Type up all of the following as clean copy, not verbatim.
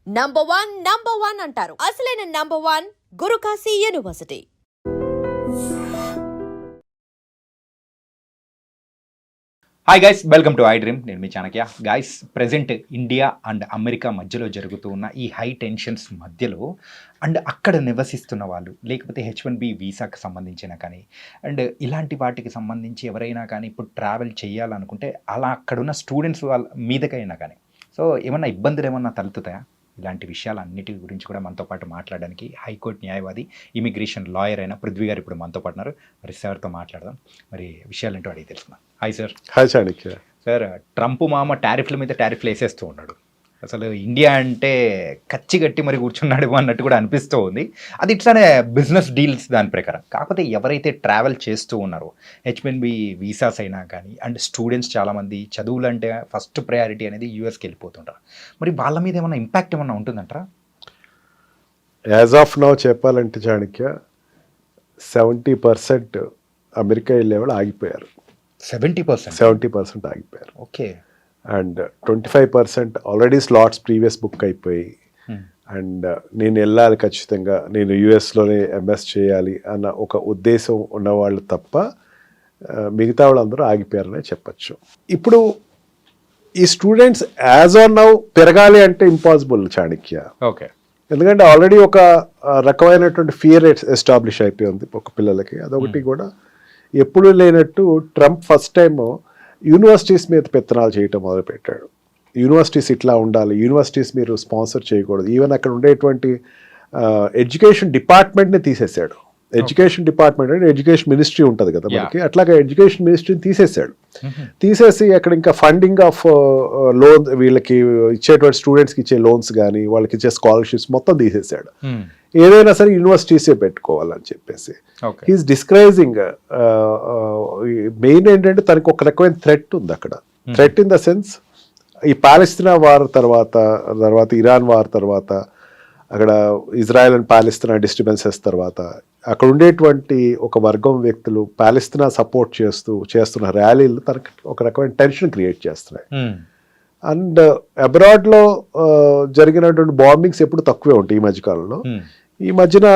Number one అంటారు. అసలైన number one Gurukashi university. Hi guys, welcome to I dream. నేను మీ Chanakya. Guys, present India and America మధ్యలో జరుగుతూ ఉన్న ఈ హై టెన్షన్స్ మధ్యలో అండ్ అక్కడ నివసిస్తున్న వాళ్ళు, లేకపోతే H1B వీసాకి సంబంధించిన కానీ అండ్ ఇలాంటి వాటికి సంబంధించి ఎవరైనా కానీ ఇప్పుడు ట్రావెల్ చేయాలనుకుంటే అలా అక్కడున్న స్టూడెంట్స్ వాళ్ళ మీదకైనా కానీ సో ఏమన్నా ఇబ్బందులు ఏమన్నా తలెత్తుతాయా? ఇలాంటి విషయాలన్నిటి గురించి కూడా మనతో పాటు మాట్లాడడానికి హైకోర్టు న్యాయవాది, ఇమిగ్రేషన్ లాయర్ అయిన పృథ్వీ గారు ఇప్పుడు మనతో పాటు ఉన్నారు. మరి సార్తో మాట్లాడదాం. మరి విషయాలు ఏంటో అడిగి తెలుసుకుందాం. Hi sir. Hi Chanakya. Sir, Trump మామ టారిఫ్ల మీద టారిఫ్లు వేసేస్తూ ఉన్నాడు. అసలు ఇండియా అంటే కచ్చి గట్టి మరి కూర్చున్నాడు అన్నట్టు కూడా అనిపిస్తూ ఉంది. అది ఇట్లానే బిజినెస్ డీల్స్ దాని ప్రకారం. కాకపోతే ఎవరైతే ట్రావెల్ చేస్తూ ఉన్నారో H1B వీసాస్ అయినా కానీ అండ్ స్టూడెంట్స్ చాలామంది చదువులు అంటే ఫస్ట్ ప్రయారిటీ అనేది యూఎస్కి వెళ్ళిపోతుంటారు. మరి వాళ్ళ మీద ఏమైనా ఇంపాక్ట్ ఏమన్నా ఉంటుందంటారా? యాజ్ ఆఫ్ నౌ చెప్పాలంటే చాణక్య 70% అమెరికా వెళ్ళే వాళ్ళు ఆగిపోయారు. 70% ఆగిపోయారు. Okay. And 25% already slots previous book అయిపోయి అండ్ నేను వెళ్ళాలి ఖచ్చితంగా, నేను యూఎస్లోనే ఎంఎస్ చేయాలి అన్న ఒక ఉద్దేశం ఉన్నవాళ్ళు తప్ప మిగతా వాళ్ళందరూ ఆగిపోయారనే చెప్పచ్చు. ఇప్పుడు ఈ స్టూడెంట్స్ యాజ్ ఆన్ నౌ పెరగాలి అంటే ఇంపాసిబుల్ చాణక్య. ఓకే. ఎందుకంటే ఆల్రెడీ ఒక రకమైనటువంటి ఫియర్ ఎస్టాబ్లిష్ అయిపోయింది ఒక పిల్లలకి. అదొకటి కూడా ఎప్పుడు లేనట్టు ట్రంప్ ఫస్ట్ టైం యూనివర్సిటీస్ మీద పెత్తనాలు చేయటం మొదలుపెట్టాడు. యూనివర్సిటీస్ ఇట్లా ఉండాలి, యూనివర్సిటీస్ మీరు స్పాన్సర్ చేయకూడదు. ఈవెన్ అక్కడ ఉండేటువంటి ఎడ్యుకేషన్ డిపార్ట్మెంట్ని తీసేశాడు. ఎడ్యుకేషన్ డిపార్ట్మెంట్ అంటే ఎడ్యుకేషన్ మినిస్ట్రీ ఉంటుంది కదా మనకి, అట్లాగా ఎడ్యుకేషన్ మినిస్ట్రీని తీసేశాడు. తీసేసి అక్కడ ఇంకా ఫండింగ్ ఆఫ్ లోన్, వీళ్ళకి ఇచ్చేటువంటి స్టూడెంట్స్కి ఇచ్చే లోన్స్ కానీ వాళ్ళకి ఇచ్చే స్కాలర్షిప్స్ మొత్తం తీసేశాడు. ఏదైనా సరే యూనివర్సిటీసే పెట్టుకోవాలని చెప్పేసి హీఈస్ డిస్కరేజింగ్. మెయిన్ ఏంటంటే తనకు ఒక రకమైన థ్రెట్ ఉంది అక్కడ. థ్రెట్ ఇన్ ద సెన్స్, ఈ పాలస్తీనా వార్ తర్వాత ఇరాన్ వార్ తర్వాత, అక్కడ ఇజ్రాయెల్ అండ్ పాలస్తీనా డిస్టర్బెన్సెస్ తర్వాత అక్కడ ఉండేటువంటి ఒక వర్గం వ్యక్తులు పాలస్తీనా సపోర్ట్ చేస్తున్న ర్యాలీలు తనకి ఒక రకమైన టెన్షన్ క్రియేట్ చేస్తున్నాయి. అండ్ అబ్రాడ్లో జరిగినటువంటి బాంబింగ్స్ ఎప్పుడు తక్కువే ఉంటాయి ఈ మధ్యకాలంలో. ఈ మధ్యన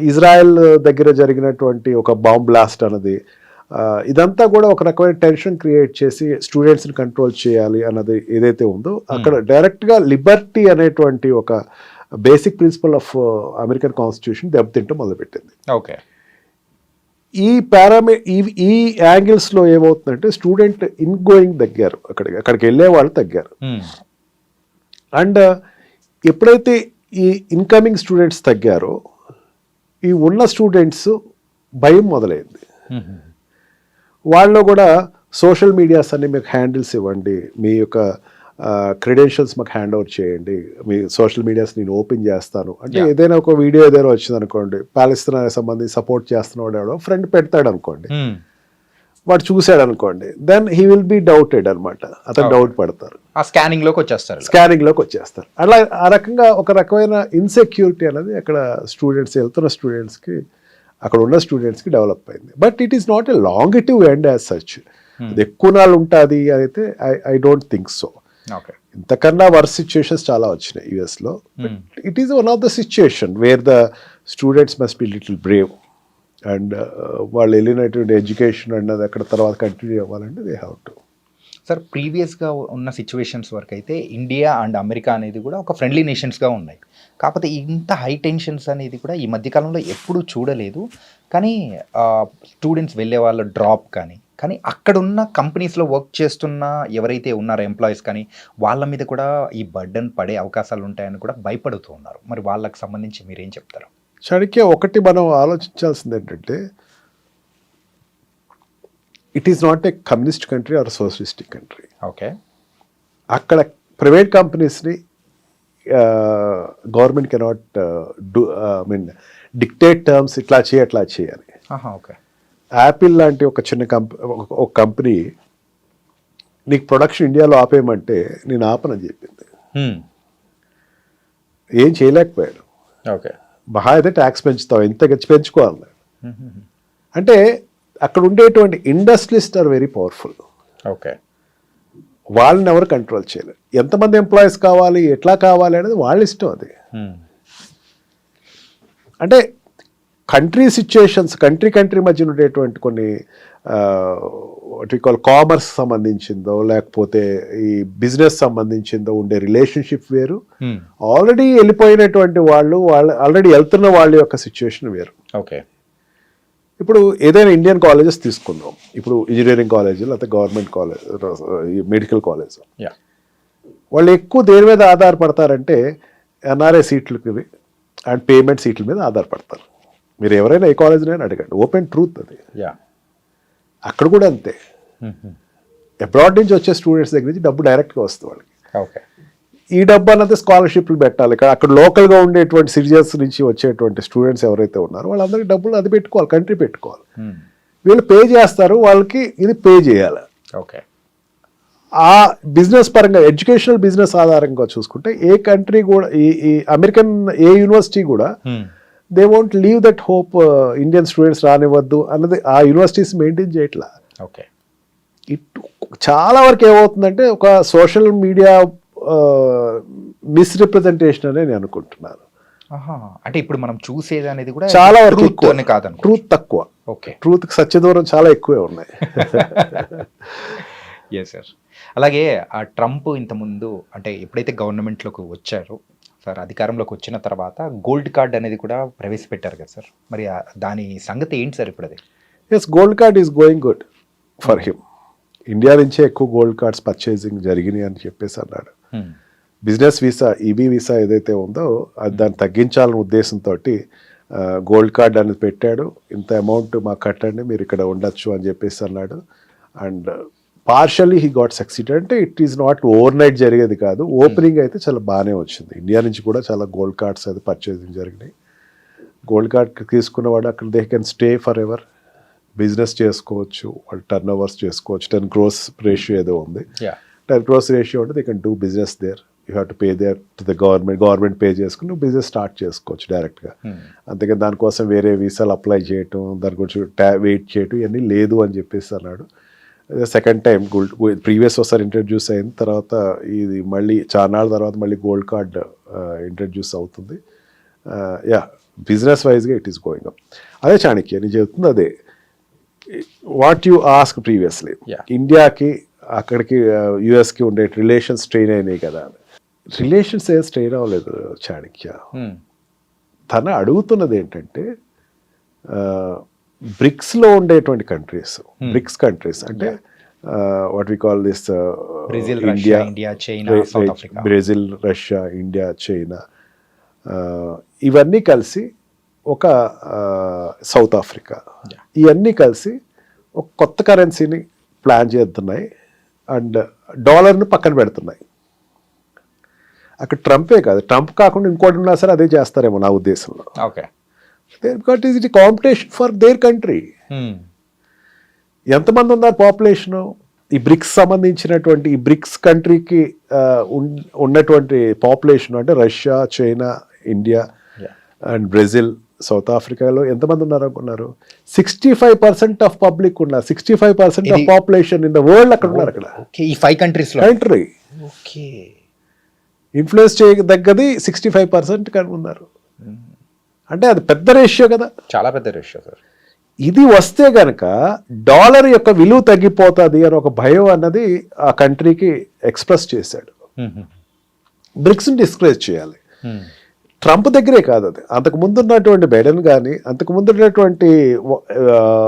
ఇజ్రాయెల్ దగ్గర జరిగినటువంటి ఒక బాంబ్ బ్లాస్ట్ అన్నది, ఇదంతా కూడా ఒక రకమైన టెన్షన్ క్రియేట్ చేసి స్టూడెంట్స్ని కంట్రోల్ చేయాలి అన్నది ఏదైతే ఉందో అక్కడ డైరెక్ట్గా లిబర్టీ అనేటువంటి ఒక basic principle of American constitution దెబ్బతింటూ మొదలుపెట్టింది. ఓకే. ఈ యాంగిల్స్లో ఏమవుతుందంటే స్టూడెంట్ ఇన్ గోయింగ్ తగ్గారు, అక్కడికి వెళ్ళే వాళ్ళు తగ్గారు. అండ్ ఎప్పుడైతే ఈ ఇన్కమింగ్ స్టూడెంట్స్ తగ్గారో ఈ ఉన్న స్టూడెంట్స్ భయం మొదలైంది. వాళ్ళు కూడా సోషల్ మీడియాస్ అన్ని మీకు హ్యాండిల్స్ ఇవ్వండి, మీ యొక్క క్రెడెన్షియల్స్ మాకు హ్యాండ్ ఓవర్ చేయండి, మీ సోషల్ మీడియాస్ నేను ఓపెన్ చేస్తాను అంటే ఏదైనా ఒక వీడియో ఏదైనా వచ్చింది అనుకోండి, పాలస్తీనాకి సంబంధించి సపోర్ట్ చేస్తున్నవాడు ఎవడో ఫ్రెండ్ పెడతాడు అనుకోండి, వాడు చూశాడు అనుకోండి, then he will be doubted అనమాట. అతను డౌట్ పడతారు, స్కానింగ్ లోకి వచ్చేస్తారు. అలా ఆ రకంగా ఒక రకమైన ఇన్సెక్యూరిటీ అనేది అక్కడ వెళ్తున్న స్టూడెంట్స్కి, అక్కడ ఉన్న స్టూడెంట్స్కి డెవలప్ అయింది. But it is not a లాంగిటివ్ ఎండ్ యాజ్ సచ్. అది ఎక్కువ నాళ్ళు ఉంటుంది అయితే ఐ డోంట్ థింక్ సో. ఇంతకన్నా వర్స్ సిచ్యుయేషన్స్ చాలా వచ్చినాయి యూఎస్లో. It is one of the situation where the students must be little brave and వాళ్ళు వెళ్ళినటువంటి ఎడ్యుకేషన్ అన్నది అక్కడ తర్వాత కంటిన్యూ అవ్వాలంటే దే హ్యావ్ టు. సార్, ప్రీవియస్గా ఉన్న సిచ్యువేషన్స్ వరకు అయితే ఇండియా అండ్ అమెరికా అనేది కూడా ఒక ఫ్రెండ్లీ నేషన్స్గా ఉన్నాయి. కాకపోతే ఇంత హై టెన్షన్స్ అనేది కూడా ఈ మధ్యకాలంలో ఎప్పుడూ చూడలేదు. కానీ స్టూడెంట్స్ వెళ్ళే వాళ్ళ డ్రాప్ కానీ అక్కడున్న కంపెనీస్లో వర్క్ చేస్తున్న ఎవరైతే ఉన్నారో ఎంప్లాయీస్ కానీ వాళ్ళ మీద కూడా ఈ బర్డన్ పడే అవకాశాలు ఉంటాయని కూడా భయపడుతూ ఉన్నారు. మరి వాళ్ళకి సంబంధించి మీరేం చెప్తారు? చాణక్య, ఒకటి మనం ఆలోచించాల్సింది ఏంటంటే it is not a communist country or socialistic country. Okay. అక్కడ ప్రైవేట్ కంపెనీస్ని గవర్నమెంట్ కెనాట్ డిక్టేట్ టర్మ్స్, ఇట్లా చేయాలి. ఓకే. యాపిల్ లాంటి ఒక చిన్న కంపెనీ నీకు ప్రొడక్షన్ ఇండియాలో ఆపేయమంటే నేను ఆపనని చెప్పింది. ఏం చేయలేకపోయాడు. ఓకే. మహా అయితే ట్యాక్స్ పెంచుతావు, ఎంత పెంచుకోవాలి అంటే అక్కడ ఉండేటువంటి industrialist are very powerful. Okay. వాళ్ళని ఎవరు కంట్రోల్ చేయలేరు. ఎంతమంది ఎంప్లాయీస్ కావాలి, ఎట్లా కావాలి అనేది వాళ్ళ ఇష్టం. అది అంటే కంట్రీ సిచ్యుయేషన్స్, కంట్రీ మధ్య ఉండేటువంటి కొన్ని వాట్ కాల్ కామర్స్ సంబంధించిందో లేకపోతే ఈ బిజినెస్ సంబంధించిందో ఉండే రిలేషన్షిప్ వేరు, ఆల్రెడీ వెళ్ళిపోయినటువంటి వాళ్ళు ఆల్రెడీ వెళ్తున్న వాళ్ళ యొక్క సిచ్యుయేషన్ వేరు. ఓకే, ఇప్పుడు ఏదైనా ఇండియన్ కాలేజెస్ తీసుకుందాం, ఇప్పుడు ఇంజనీరింగ్ కాలేజ్ లేకపోతే గవర్నమెంట్ కాలేజ్, మెడికల్ కాలేజ్, వాళ్ళు ఎక్కువ దేని మీద ఆధారపడతారంటే ఎన్ఆర్ఐ సీట్లకి అండ్ పేమెంట్ సీట్ల మీద ఆధారపడతారు. మీరు ఎవరైనా ఏ కాలేజ్నైనా అడగండి, ఓపెన్ ట్రూత్ అది. అక్కడ కూడా అంతే, అబ్రాడ్ నుంచి వచ్చే స్టూడెంట్స్ దగ్గర నుంచి డబ్బు డైరెక్ట్గా వస్తుంది వాళ్ళకి. ఓకే, ఈ డబ్బు అన్నది స్కాలర్షిప్లు పెట్టాలి. అక్కడ లోకల్గా ఉండేటువంటి సిటిజన్స్ నుంచి వచ్చేటువంటి స్టూడెంట్స్ ఎవరైతే ఉన్నారో వాళ్ళందరికీ డబ్బులు అది పెట్టుకోవాలి, కంట్రీ పెట్టుకోవాలి. వీళ్ళు పే చేస్తారు, వాళ్ళకి ఇది పే చేయాలి. ఓకే, ఆ బిజినెస్ పరంగా ఎడ్యుకేషనల్ బిజినెస్ ఆధారంగా చూసుకుంటే ఏ కంట్రీ కూడా ఈ అమెరికన్ ఏ యూనివర్సిటీ కూడా they won't leave that hope Indian students రానివ్వద్దు అన్నది ఆ యూనివర్సిటీస్ మెయింటైన్ చేయట్లా. ఓకే, ఇటు చాలా వరకు ఏమవుతుందంటే ఒక సోషల్ మీడియా మిస్రిప్రజెంటేషన్ అనే నేను అనుకుంటున్నాను. అంటే ఇప్పుడు మనం చూసేది అనేది కూడా చాలా వరకు కాదు, ట్రూత్ తక్కువ. ఓకే, ట్రూత్కి సత్య దూరం చాలా ఎక్కువే ఉన్నాయి. Yes sir. అలాగే ఆ ట్రంప్ ఇంతకుముందు అంటే ఎప్పుడైతే గవర్నమెంట్లోకి వచ్చారో సార్, అధికారంలోకి వచ్చిన తర్వాత గోల్డ్ కార్డ్ అనేది కూడా ప్రవేశపెట్టారు కదా సార్, మరి దాని సంగతి ఏంటి సార్ ఇప్పుడు అది? Yes, gold card is going good for him. India నుంచే ఎక్కువ గోల్డ్ కార్డ్స్ పర్చేసింగ్ జరిగినాయి అని చెప్పేసి అన్నాడు. బిజినెస్ వీసా, ఈబీ వీసా ఏదైతే ఉందో అది దాన్ని తగ్గించాలనే ఉద్దేశంతో గోల్డ్ కార్డ్ అనేది పెట్టాడు. ఇంత అమౌంట్ మాకు కట్టండి, మీరు ఇక్కడ ఉండొచ్చు అని చెప్పేసి అన్నాడు. And partially he got succeeded. అంటే it is not overnight జరిగేది కాదు, ఓపెనింగ్ అయితే చాలా బాగానే వచ్చింది. ఇండియా నుంచి కూడా చాలా గోల్డ్ కార్డ్స్ అయితే పర్చేసింగ్ జరిగినాయి. గోల్డ్ కార్డ్ తీసుకున్నవాడు అక్కడ they can stay for ever, business చేసుకోవచ్చు, వాళ్ళు టర్న్ ఓవర్స్ చేసుకోవచ్చు. 10 crores రేషియో ఏదో ఉంది, 10 crores రేషియో ఉంటే they can do business there. You have to pay there to the government pay చేసుకుని నువ్వు బిజినెస్ స్టార్ట్ చేసుకోవచ్చు డైరెక్ట్గా. అంతేకాని దానికోసం వేరే వీసాలు అప్లై చేయటం, దాని గురించి వెయిట్ చేయటం ఇవన్నీ లేదు అని చెప్పేసి అన్నాడు. సెకండ్ టైం ప్రీవియస్ ఒకసారి ఇంట్రడ్యూస్ అయిన తర్వాత ఇది మళ్ళీ చాలానాళ్ళ తర్వాత మళ్ళీ గోల్డ్ కార్డ్ ఇంట్రడ్యూస్ అవుతుంది. యా, బిజినెస్ వైజ్గా ఇట్ ఈస్ గోయింగ్ అప్. అదే చాణక్య నేను చెప్తుంది అదే. వాట్ యు ఆస్క్ ప్రీవియస్లీ, ఇండియాకి అక్కడికి యుఎస్కి ఉండే రిలేషన్స్ స్ట్రెయిన్ అయినాయి కదా. రిలేషన్స్ ఏం స్ట్రెయిన్ అవ్వలేదు చాణక్య. తన అడుగుతున్నది ఏంటంటే బ్రిక్స్లో ఉండేటువంటి కంట్రీస్, బ్రిక్స్ కంట్రీస్ అంటే what we call this India, Brazil, Russia, India, China, ఇవన్నీ కలిసి ఒక సౌత్ ఆఫ్రికా, ఇవన్నీ కలిసి ఒక కొత్త కరెన్సీని ప్లాన్ చేస్తున్నాయి అండ్ డాలర్ని పక్కన పెడుతున్నాయి. అక్కడ ట్రంపే కాదు, ట్రంప్ కాకుండా ఇంకోటి ఉన్నా సరే అదే చేస్తారేమో నా ఉద్దేశంలో. Okay, because is it competition for their country. ఎంతమంది ఉన్నారు పాపులేషను ఈ బ్రిక్స్ సంబంధించినటువంటి, ఈ బ్రిక్స్ కంట్రీకి ఉన్నటువంటి పాపులేషన్ అంటే Russia, China, India and Brazil, south ఆఫ్రికాలో ఎంతమంది ఉన్నారు అనుకున్నారు? 65% ఆఫ్ పబ్లిక్ ఉన్నారు, 65% of population in the world అక్కడ ఉన్నారు. అక్కడ ఈ 5 కంట్రీస్ కంట్రీ ఇన్ఫ్లుయెన్స్ చేయదగ్గది 65% ఉన్నారు. అంటే అది పెద్ద రేషియో కదా, చాలా పెద్ద రేషియో సార్. ఇది వస్తే గనక డాలర్ యొక్క విలువ తగ్గిపోతుంది అని ఒక భయం అన్నది ఆ కంట్రీకి ఎక్స్ప్రెస్ చేశాడు. బ్రిక్స్ని డిస్కరేజ్ చేయాలి. ట్రంప్ దగ్గరే కాదు అది, అంతకు ముందు ఉన్నటువంటి బైడెన్ కానీ, అంతకు ముందు ఉన్నటువంటి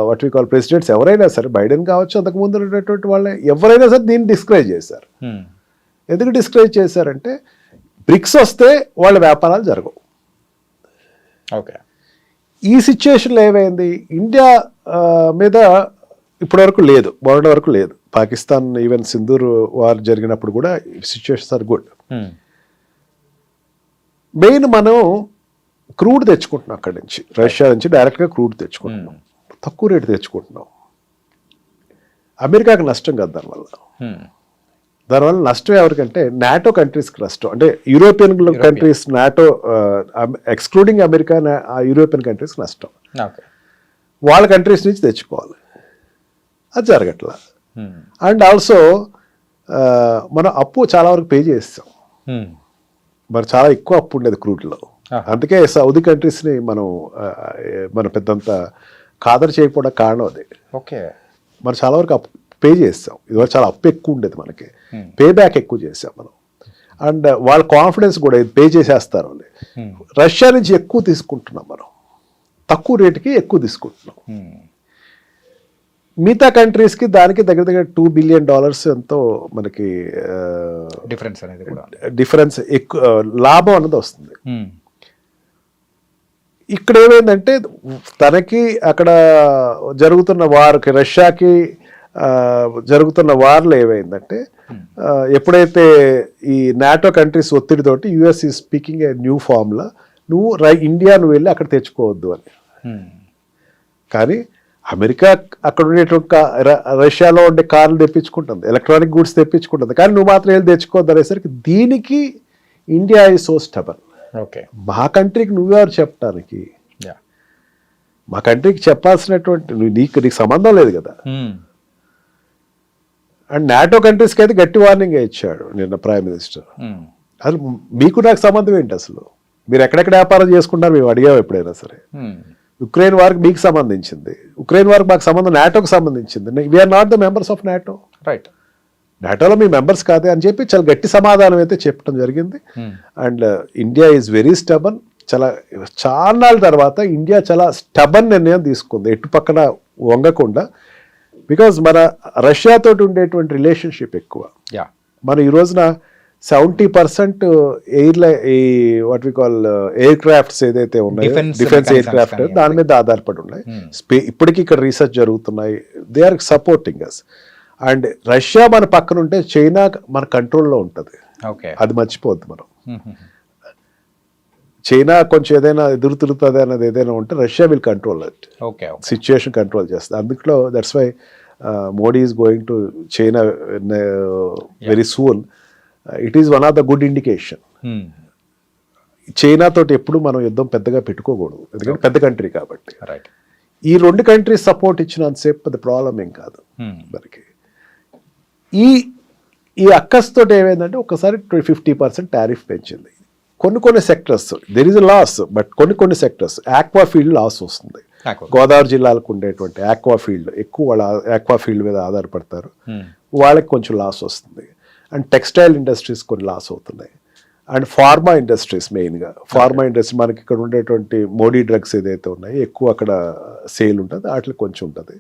వాట్ వి కాల్ ప్రెసిడెంట్స్ ఎవరైనా సరే, బైడెన్ కావచ్చు, అంతకు ముందు ఉన్నటువంటి వాళ్ళే ఎవరైనా సరే దీన్ని డిస్కరేజ్ చేశారు. ఎందుకు డిస్కరేజ్ చేశారంటే బ్రిక్స్ వస్తే వాళ్ళ వ్యాపారాలు జరగవు. ఓకే, ఈ సిచ్యుయేషన్లో ఏమైంది, ఇండియా మీద ఇప్పటివరకు లేదు, మొన్నటి వరకు లేదు. పాకిస్తాన్ ఈవెన్ సింధూర్ వార్ జరిగినప్పుడు కూడా సిచ్యుయేషన్స్ ఆర్ గుడ్. మెయిన్ మనం క్రూడ్ తెచ్చుకుంటున్నాం అక్కడి నుంచి, రష్యా నుంచి డైరెక్ట్గా క్రూడ్ తెచ్చుకుంటున్నాం, తక్కువ రేటు తెచ్చుకుంటున్నాం. అమెరికాకి నష్టం కదా దానివల్ల నష్టం ఎవరికంటే నాటో కంట్రీస్కి నష్టం. అంటే European countries, NATO excluding America, European కంట్రీస్కి నష్టం. వాళ్ళ కంట్రీస్ నుంచి తెచ్చుకోవాలి, అది జరగట్లా. అండ్ ఆల్సో మనం అప్పు చాలా వరకు పే చేస్తాం. మరి చాలా ఎక్కువ అప్పు ఉండేది క్రూడ్లో. అందుకే సౌదీ కంట్రీస్ని మనం పెద్దంత ఖాదరు చేయకపోవడం కారణం అదే. ఓకే, మనం చాలా వరకు అప్పు పే చేస్తాం. ఇదివరకు చాలా అప్పు ఎక్కువ ఉండేది, మనకి పే బ్యాక్ ఎక్కువ చేసాం మనం. అండ్ వాళ్ళ కాన్ఫిడెన్స్ కూడా ఇది పే చేసేస్తారు అని. రష్యా నుంచి ఎక్కువ తీసుకుంటున్నాం మనం, తక్కువ రేటుకి ఎక్కువ తీసుకుంటున్నాం. మిగతా కంట్రీస్కి దానికి దగ్గర దగ్గర $2 బిలియన్ ఎంతో మనకి డిఫరెన్స్ ఎక్కువ లాభం అన్నది వస్తుంది. ఇక్కడ ఏమైందంటే తనకి అక్కడ జరుగుతున్న వార్కి, రష్యాకి జరుగుతున్న వార్లో ఏమైందంటే ఎప్పుడైతే ఈ నాటో కంట్రీస్ ఒత్తిడితోటి యుఎస్ ఈ స్పీకింగ్ ఏ న్యూ ఫార్మ్లా, నువ్వు ఇండియా నువ్వు వెళ్ళి అక్కడ తెచ్చుకోవద్దు అని. కానీ అమెరికా అక్కడ ఉండేటువంటి రష్యాలో ఉండే కార్లు తెప్పించుకుంటుంది, ఎలక్ట్రానిక్ గూడ్స్ తెప్పించుకుంటుంది, కానీ నువ్వు మాత్రం వెళ్ళి తెచ్చుకోవద్దు అనేసరికి దీనికి India is so stubborn. Okay, మా కంట్రీకి నువ్వెవరు చెప్పడానికి? మా కంట్రీకి చెప్పాల్సినటువంటి నీకు సంబంధం లేదు కదా. అండ్ నాటో కంట్రీస్కి అయితే గట్టి వార్నింగ్ ఇచ్చాడు నిన్న ప్రైమ్ మినిస్టర్. అసలు మీకు నాకు సంబంధం ఏంటి? అసలు మీరు ఎక్కడెక్కడ వ్యాపారం చేసుకుంటారు మేము అడిగాము ఎప్పుడైనా సరే. ఉక్రెయిన్ వార్కి మీకు సంబంధించింది, ఉక్రెయిన్ వార్కి మాకు సంబంధం నాటోకి సంబంధించింది. We are not the members of NATO. Right, నాటోలో మీ మెంబర్స్ కాదే అని చెప్పి చాలా గట్టి సమాధానం అయితే చెప్పడం జరిగింది. And India is very stubborn. చాలా నాళ్ళ తర్వాత ఇండియా చాలా స్టబన్ నిర్ణయం తీసుకుంది, ఎటు పక్కన వంగకుండా. బికాజ్ మన రష్యాతో ఉండేటువంటి రిలేషన్షిప్ ఎక్కువ. మనం ఈ రోజున 70% what we call aircrafts ఏదైతే ఉన్నాయో, డిఫెన్స్ ఎయిర్ క్రాఫ్ట్, దాని మీద ఆధారపడి ఉన్నాయి. ఇప్పటికీ ఇక్కడ రీసెర్చ్ జరుగుతున్నాయి. They are supporting us. And Russia మన పక్కన ఉంటే చైనా మన కంట్రోల్లో ఉంటుంది. అది మర్చిపోద్దు మనం. చైనా కొంచెం ఏదైనా ఎదురు తిరుగుతుంది అన్నది ఏదైనా ఉంటే Russia will control it. Situation control చేస్తుంది. అందులో that's why Modi is going to China very soon. It is one of the good indication. China తోటి ఎప్పుడు మనం యుద్ధం పెద్దగా పెట్టుకోకూడదు, ఎందుకంటే పెద్ద కంట్రీ కాబట్టి. ఈ 2 కంట్రీస్ సపోర్ట్ ఇచ్చినంతసేపు పెద్ద ప్రాబ్లం ఏం కాదు మనకి. ఈ అక్కస్తో ఏమైందంటే ఒకసారి 50% టారిఫ్ పెంచింది. కొన్ని sectors there is loss, but కొన్ని సెక్టర్స్ ఆక్వా ఫీల్డ్ లాస్ వస్తుంది. గోదావరి జిల్లాలకు ఉండేటువంటి ఆక్వా ఫీల్డ్ ఎక్కువ, వాళ్ళ ఆక్వా ఫీల్డ్ మీద ఆధారపడతారు, వాళ్ళకి కొంచెం లాస్ వస్తుంది. అండ్ టెక్స్టైల్ ఇండస్ట్రీస్ కొన్ని లాస్ అవుతున్నాయి. అండ్ ఫార్మా ఇండస్ట్రీస్, మెయిన్గా ఫార్మా ఇండస్ట్రీ మనకి ఇక్కడ ఉండేటువంటి మోడీ డ్రగ్స్ ఏదైతే ఉన్నాయో ఎక్కువ అక్కడ సేల్ ఉంటుంది, వాటికి కొంచెం ఉంటుంది.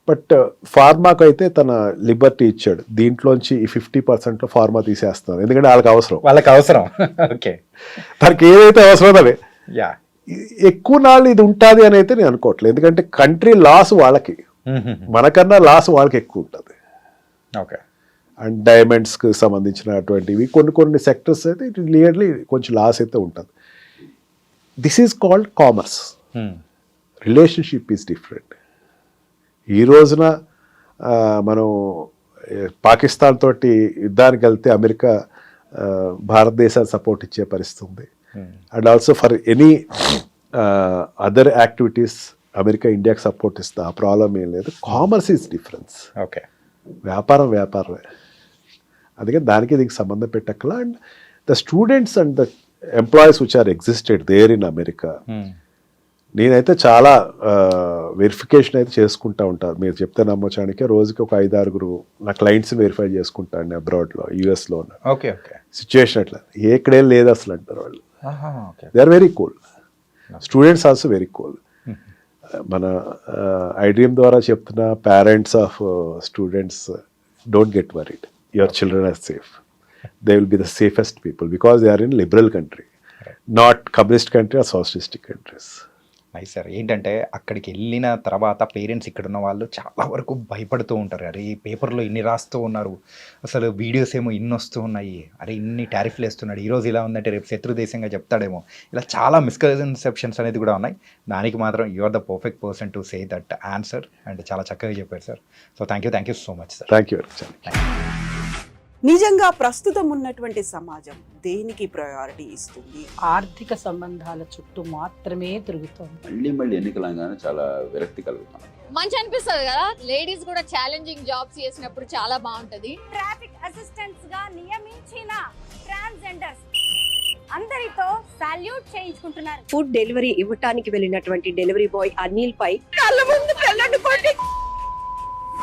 బట్ ఫార్మాకు అయితే తన లిబర్టీ ఇచ్చాడు. దీంట్లోంచి ఈ 50% ఫార్మా తీసేస్తున్నారు, ఎందుకంటే వాళ్ళకి అవసరం. ఓకే, తనకి ఏదైతే అవసరం అదే ఎక్కువ నాళ్ళు ఇది ఉంటుంది అని అయితే నేను అనుకోవట్లేదు. ఎందుకంటే కంట్రీ లాస్ వాళ్ళకి, మనకన్నా లాస్ వాళ్ళకి ఎక్కువ ఉంటుంది. ఓకే, అండ్ డైమండ్స్కి సంబంధించినటువంటివి కొన్ని సెక్టర్స్ అయితే ఇట్ క్లియర్లీ కొంచెం లాస్ అయితే ఉంటుంది. This is called commerce. Relationship is different. ఈ రోజున మనం పాకిస్తాన్ తోటి యుద్ధానికి వెళ్తే అమెరికా భారతదేశానికి సపోర్ట్ ఇచ్చే పరిస్థితి ఉంది. And also for any other activities America ఇండియాకి సపోర్ట్ ఇస్తా, ఆ ప్రాబ్లం ఏం లేదు. Commerce is difference. ఓకే, వ్యాపారమే. అందుకని దానికి దీనికి సంబంధం పెట్టక్కల. And the students and the employees which are existed there in America, నేనైతే చాలా వెరిఫికేషన్ అయితే చేసుకుంటా ఉంటాను. మీరు చెప్తే నమ్మొచ్చానికి రోజుకి ఒక 5-6 నా క్లయింట్స్ వెరిఫై చేసుకుంటాను అబ్రాడ్లో, యూఎస్లో. ఓకే, సిచ్యువేషన్ అట్లా ఎక్కడేం లేదు అసలు అంటారు వాళ్ళు. They are very cool. Students also very cool. మన ఐడ్రీమ్ ద్వారా చెప్తున్న parents of students, don't get worried, your children are safe. They will be the safest people because they are in liberal country, not communist country or socialistic countries. Nice sir. ఏంటంటే అక్కడికి వెళ్ళిన తర్వాత parents ఇక్కడ ఉన్న వాళ్ళు చాలా వరకు భయపడుతూ ఉంటారు. అరే ఈ పేపర్లో ఇన్ని రాస్తూ ఉన్నారు, అసలు వీడియోస్ ఏమో ఇన్ని వస్తూ ఉన్నాయి, అరే ఇన్ని టారిఫ్లు వేస్తున్నాడు, ఈరోజు ఇలా ఉందంటే రేపు శత్రు దేశంగా చెప్తాడేమో, ఇలా చాలా మిస్కన్సెప్షన్స్ అనేది కూడా ఉన్నాయి. దానికి మాత్రం you are the perfect person to say that answer. And చాలా చక్కగా చెప్పారు sir. So thank you so much sir. Thank you. నిజంగా ప్రస్తుతం ఉన్నటువంటి సమాజం దేనికి ప్రయారిటీ ఇస్తుంది? ఆర్థిక సంబంధాల చుట్టూ మాత్రమే తిరుగుతోంది. మళ్ళీ ఎన్నికలంగానే చాలా విరక్తి కలుగుతాం. మంచి అనిపిస్తుంది కదా, లేడీస్ కూడా ఛాలెంజింగ్ జాబ్స్ చేసినప్పుడు చాలా బాగుంటది. ట్రాఫిక్ అసిస్టెంట్స్ గా నియమించిన ట్రాన్స్జెండర్స్ అందరితో సాల్యూట్ చేయించుకుంటున్నారు. ఫుడ్ డెలివరీ ఇవ్వటానికి వెళ్ళినటువంటి డెలివరీ బాయ్ అనిల్ పై కళ్ళ ముందు పెళ్ళండి